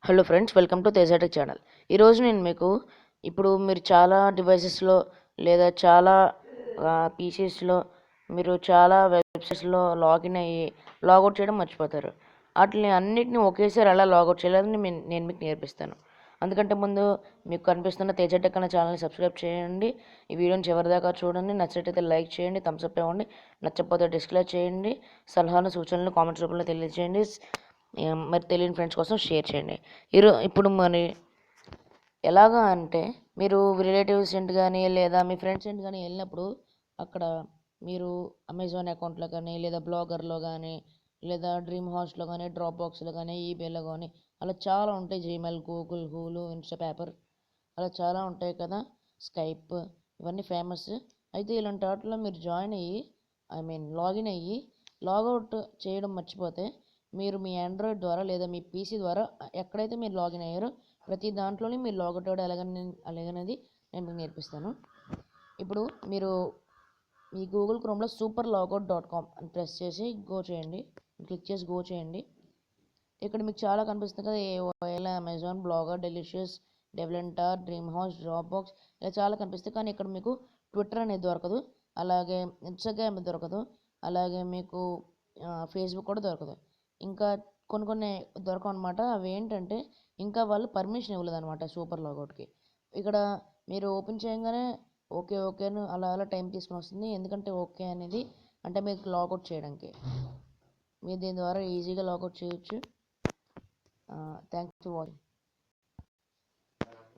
Hello friends, welcome to TejaTech channel. ఈరోజు నేను మీకు ఇప్పుడు మీరు చాలా డివైసెస్లో లేదా చాలా పీసీస్లో మీరు చాలా వెబ్సైట్స్లో లాగిన్ అయ్యి లాగౌట్ చేయడం మర్చిపోతారు. వాటిని అన్నిటిని ఒకేసారి ఎలా లాగౌట్ చేయాలని నేను మీకు నేర్పిస్తాను. అందుకంటే ముందు మీకు కనిపిస్తున్న తేజాటెక్ అనే ఛానల్ని సబ్స్క్రైబ్ చేయండి. ఈ వీడియోని చివరిదాకా చూడండి. నచ్చినట్టయితే లైక్ చేయండి, థమ్స్అప్ ఇవ్వండి. నచ్చకపోతే డిస్లైక్ చేయండి. సలహాలు సూచనలు కామెంట్స్ రూపంలో తెలియజేయండి. మరి తెలియని ఫ్రెండ్స్ కోసం షేర్ చేయండి. ఇప్పుడు మరి ఎలాగా అంటే మీరు రిలేటివ్స్ ఇంటి కానీ లేదా మీ ఫ్రెండ్స్ ఇంటి కానీ వెళ్ళినప్పుడు అక్కడ మీరు అమెజాన్ అకౌంట్లో కానీ లేదా బ్లాగర్లో కానీ లేదా డ్రీమ్ హౌస్లో కానీ డ్రాప్ బాక్స్లో కానీ ఈబేలో కానీ అలా చాలా ఉంటాయి. జీమెయిల్, గూగుల్, హూలు, ఇన్స్టా పేపర్ అలా చాలా ఉంటాయి కదా. స్కైప్ ఇవన్నీ ఫేమస్. అయితే ఇలాంటి వాటిలో మీరు జాయిన్ అయ్యి లాగిన్ అయ్యి లాగౌట్ చేయడం మర్చిపోతే మీరు మీ ఆండ్రాయిడ్ ద్వారా లేదా మీ పీసీ ద్వారా ఎక్కడైతే మీరు లాగిన్ అయ్యారో ప్రతి దాంట్లోనే మీరు లాగౌట్ అవ్వడం ఎలాగనేది నేను మీకు నేర్పిస్తాను. ఇప్పుడు మీరు మీ గూగుల్ క్రోమ్లో superlogout.com అని ప్రెస్ చేసి క్లిక్ చేసి గో చేయండి. ఇక్కడ మీకు చాలా కనిపిస్తుంది కదా, AOL, అమెజాన్, బ్లాగర్, డెలిషియస్, డెవలెంటార్, డ్రీమ్ హౌస్, డ్రాప్ బాక్స్ ఇలా చాలా కనిపిస్తాయి. కానీ ఇక్కడ మీకు ట్విట్టర్ అనేది దొరకదు, అలాగే ఇన్స్టాగ్రామ్ దొరకదు, అలాగే మీకు ఫేస్బుక్ కూడా దొరకదు. ఇంకా కొన్ని దొరకవు అనమాట. అవి ఏంటంటే ఇంకా వాళ్ళు పర్మిషన్ ఇవ్వలేదు అనమాట సూపర్ లాగౌట్కి. ఇక్కడ మీరు ఓపెన్ చేయగానే ఓకే అని అలా టైం తీసుకుని వస్తుంది. ఎందుకంటే ఓకే అనేది అంటే మీకు లాగౌట్ చేయడానికి. మీరు దీని ద్వారా ఈజీగా లాగౌట్ చేయొచ్చు. Thanks for watching.